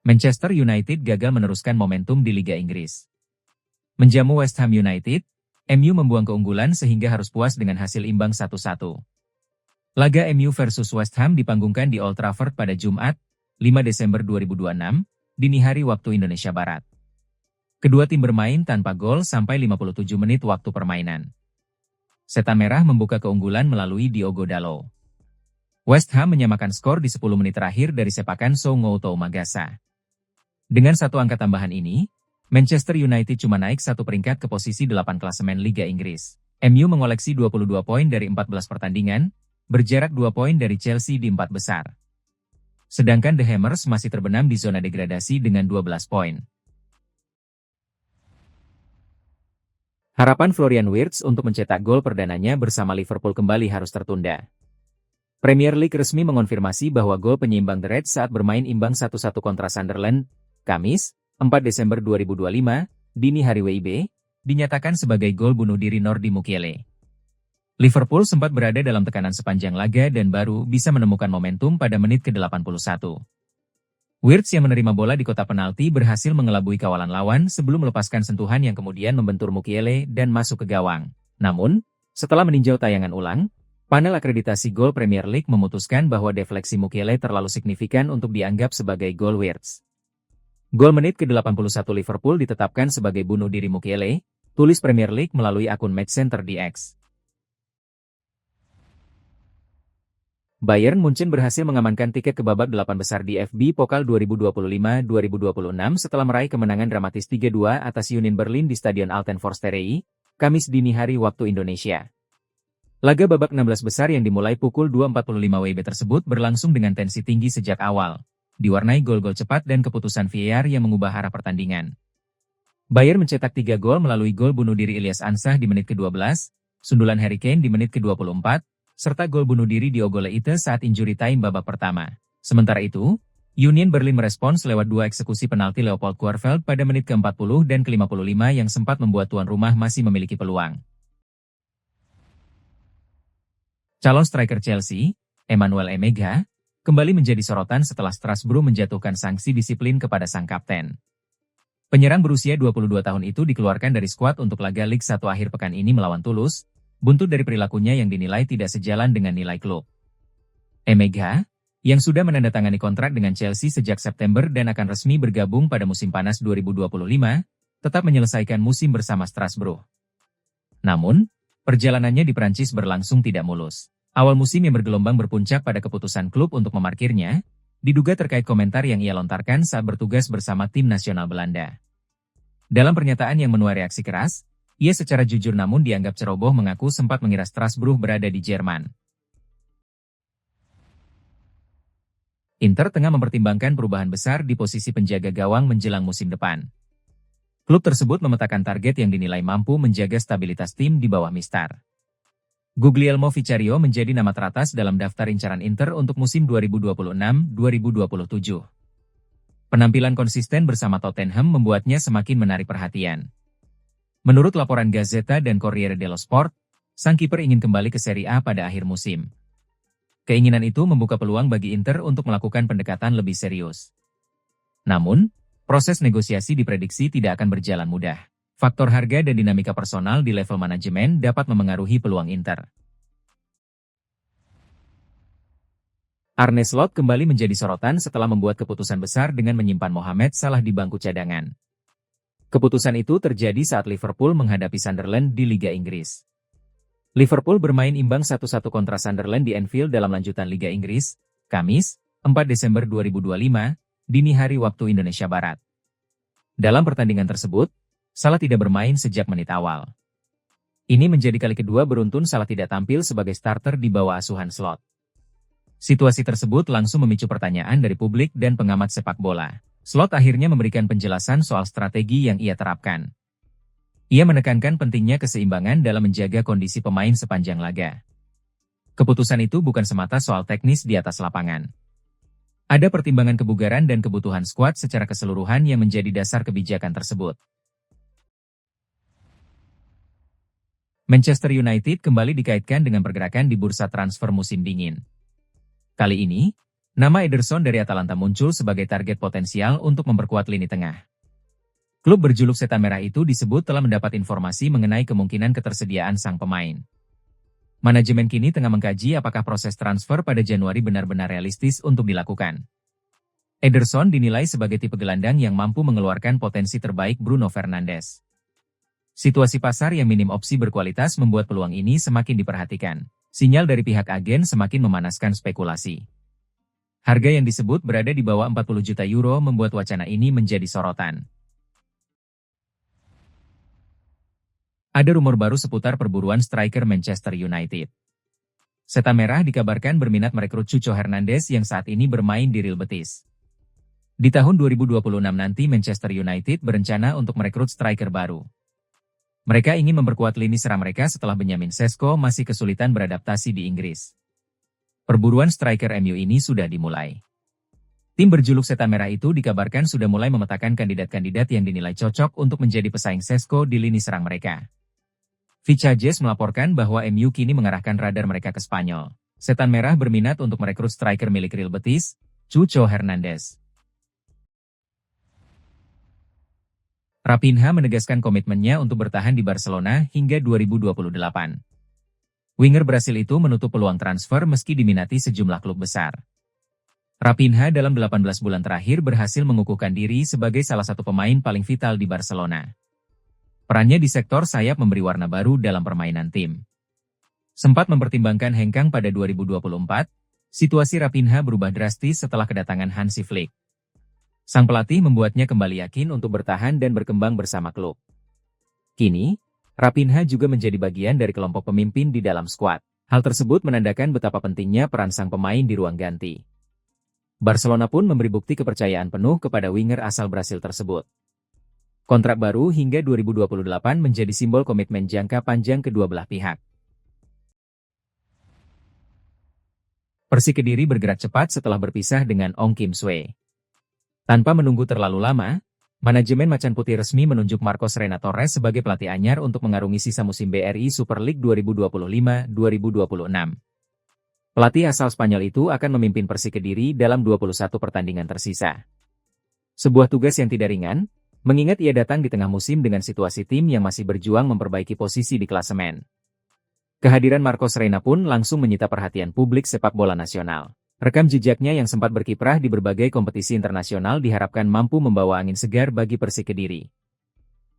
Manchester United gagal meneruskan momentum di Liga Inggris. Menjamu West Ham United, MU membuang keunggulan sehingga harus puas dengan hasil imbang 1-1. Laga MU versus West Ham dipanggungkan di Old Trafford pada Jumat, 5 Desember 2026, dini hari waktu Indonesia Barat. Kedua tim bermain tanpa gol sampai 57 menit waktu permainan. Setan Merah membuka keunggulan melalui Diogo Dalot. West Ham menyamakan skor di 10 menit terakhir dari sepakan Sou Ngoutou Magasa. Dengan satu angka tambahan ini, Manchester United cuma naik satu peringkat ke posisi 8 klasemen Liga Inggris. MU mengoleksi 22 poin dari 14 pertandingan, berjarak 2 poin dari Chelsea di 4 besar. Sedangkan The Hammers masih terbenam di zona degradasi dengan 12 poin. Harapan Florian Wirtz untuk mencetak gol perdananya bersama Liverpool kembali harus tertunda. Premier League resmi mengonfirmasi bahwa gol penyeimbang The Reds saat bermain imbang 1-1 kontra Sunderland, Kamis, 4 Desember 2025, dini hari WIB, dinyatakan sebagai gol bunuh diri Nordi Mukiele. Liverpool sempat berada dalam tekanan sepanjang laga dan baru bisa menemukan momentum pada menit ke-81. Wirtz yang menerima bola di kotak penalti berhasil mengelabui kawalan lawan sebelum melepaskan sentuhan yang kemudian membentur Mukiele dan masuk ke gawang. Namun, setelah meninjau tayangan ulang, panel akreditasi gol Premier League memutuskan bahwa defleksi Mukiele terlalu signifikan untuk dianggap sebagai gol Wirtz. Gol menit ke-81 Liverpool ditetapkan sebagai bunuh diri Mukiele, tulis Premier League melalui akun Matchcenter di X. Bayern Munchen berhasil mengamankan tiket ke babak 8 besar di FB Pokal 2025-2026 setelah meraih kemenangan dramatis 3-2 atas Union Berlin di Stadion Altenforsterei, Kamis dini hari waktu Indonesia. Laga babak 16 besar yang dimulai pukul 2.45 WIB tersebut berlangsung dengan tensi tinggi sejak awal, diwarnai gol-gol cepat dan keputusan VAR yang mengubah arah pertandingan. Bayern mencetak 3 gol melalui gol bunuh diri Ilyas Ansah di menit ke-12, sundulan Harry Kane di menit ke-24, serta gol bunuh diri Diogo Leite saat injury time babak pertama. Sementara itu, Union Berlin merespons lewat 2 eksekusi penalti Leopold Kuerfeld pada menit ke-40 dan ke-55 yang sempat membuat tuan rumah masih memiliki peluang. Calon striker Chelsea, Emmanuel Emega, kembali menjadi sorotan setelah Strasbourg menjatuhkan sanksi disiplin kepada sang kapten. Penyerang berusia 22 tahun itu dikeluarkan dari skuad untuk laga Liga 1 akhir pekan ini melawan Toulouse, buntut dari perilakunya yang dinilai tidak sejalan dengan nilai klub. Emega, yang sudah menandatangani kontrak dengan Chelsea sejak September dan akan resmi bergabung pada musim panas 2025, tetap menyelesaikan musim bersama Strasbourg. Namun, perjalanannya di Prancis berlangsung tidak mulus. Awal musim yang bergelombang berpuncak pada keputusan klub untuk memarkirnya, diduga terkait komentar yang ia lontarkan saat bertugas bersama tim nasional Belanda. Dalam pernyataan yang menuai reaksi keras, ia secara jujur namun dianggap ceroboh mengaku sempat mengira Strasbourg berada di Jerman. Inter tengah mempertimbangkan perubahan besar di posisi penjaga gawang menjelang musim depan. Klub tersebut memetakan target yang dinilai mampu menjaga stabilitas tim di bawah Mistar. Guglielmo Vicario menjadi nama teratas dalam daftar incaran Inter untuk musim 2026-2027. Penampilan konsisten bersama Tottenham membuatnya semakin menarik perhatian. Menurut laporan Gazzetta dan Corriere dello Sport, sang kiper ingin kembali ke Serie A pada akhir musim. Keinginan itu membuka peluang bagi Inter untuk melakukan pendekatan lebih serius. Namun, proses negosiasi diprediksi tidak akan berjalan mudah. Faktor harga dan dinamika personal di level manajemen dapat memengaruhi peluang Inter. Arne Slot kembali menjadi sorotan setelah membuat keputusan besar dengan menyimpan Mohamed Salah di bangku cadangan. Keputusan itu terjadi saat Liverpool menghadapi Sunderland di Liga Inggris. Liverpool bermain imbang 1-1 kontra Sunderland di Anfield dalam lanjutan Liga Inggris, Kamis, 4 Desember 2025, dini hari waktu Indonesia Barat. Dalam pertandingan tersebut, Salah tidak bermain sejak menit awal. Ini menjadi kali kedua beruntun Salah tidak tampil sebagai starter di bawah asuhan Slot. Situasi tersebut langsung memicu pertanyaan dari publik dan pengamat sepak bola. Slot akhirnya memberikan penjelasan soal strategi yang ia terapkan. Ia menekankan pentingnya keseimbangan dalam menjaga kondisi pemain sepanjang laga. Keputusan itu bukan semata soal teknis di atas lapangan. Ada pertimbangan kebugaran dan kebutuhan skuad secara keseluruhan yang menjadi dasar kebijakan tersebut. Manchester United kembali dikaitkan dengan pergerakan di bursa transfer musim dingin. Kali ini, Nama Ederson dari Atalanta muncul sebagai target potensial untuk memperkuat lini tengah. Klub berjuluk Setan Merah itu disebut telah mendapat informasi mengenai kemungkinan ketersediaan sang pemain. Manajemen kini tengah mengkaji apakah proses transfer pada Januari benar-benar realistis untuk dilakukan. Ederson dinilai sebagai tipe gelandang yang mampu mengeluarkan potensi terbaik Bruno Fernandes. Situasi pasar yang minim opsi berkualitas membuat peluang ini semakin diperhatikan. Sinyal dari pihak agen semakin memanaskan spekulasi. Harga yang disebut berada di bawah 40 juta euro membuat wacana ini menjadi sorotan. Ada rumor baru seputar perburuan striker Manchester United. Setan Merah dikabarkan berminat merekrut Chucho Hernandez yang saat ini bermain di Real Betis. Di tahun 2026 nanti Manchester United berencana untuk merekrut striker baru. Mereka ingin memperkuat lini serang mereka setelah Benjamin Sesko masih kesulitan beradaptasi di Inggris. Perburuan striker MU ini sudah dimulai. Tim berjuluk Setan Merah itu dikabarkan sudah mulai memetakan kandidat-kandidat yang dinilai cocok untuk menjadi pesaing Sesko di lini serang mereka. Vicajes melaporkan bahwa MU kini mengarahkan radar mereka ke Spanyol. Setan Merah berminat untuk merekrut striker milik Real Betis, Chucho Hernandez. Raphinha menegaskan komitmennya untuk bertahan di Barcelona hingga 2028. Winger Brasil itu menutup peluang transfer meski diminati sejumlah klub besar. Raphinha dalam 18 bulan terakhir berhasil mengukuhkan diri sebagai salah satu pemain paling vital di Barcelona. Perannya di sektor sayap memberi warna baru dalam permainan tim. Sempat mempertimbangkan hengkang pada 2024, situasi Raphinha berubah drastis setelah kedatangan Hansi Flick. Sang pelatih membuatnya kembali yakin untuk bertahan dan berkembang bersama klub. Kini, Raphinha juga menjadi bagian dari kelompok pemimpin di dalam skuad. Hal tersebut menandakan betapa pentingnya peran sang pemain di ruang ganti. Barcelona pun memberi bukti kepercayaan penuh kepada winger asal Brasil tersebut. Kontrak baru hingga 2028 menjadi simbol komitmen jangka panjang kedua belah pihak. Persik Kediri bergerak cepat setelah berpisah dengan Ong Kim Sue. Tanpa menunggu terlalu lama, manajemen Macan Putih resmi menunjuk Marcos Reina Torres sebagai pelatih anyar untuk mengarungi sisa musim BRI Super League 2025-2026. Pelatih asal Spanyol itu akan memimpin Persik Kediri dalam 21 pertandingan tersisa. Sebuah tugas yang tidak ringan, mengingat ia datang di tengah musim dengan situasi tim yang masih berjuang memperbaiki posisi di klasemen. Kehadiran Marcos Reina pun langsung menyita perhatian publik sepak bola nasional. Rekam jejaknya yang sempat berkiprah di berbagai kompetisi internasional diharapkan mampu membawa angin segar bagi Persik Kediri.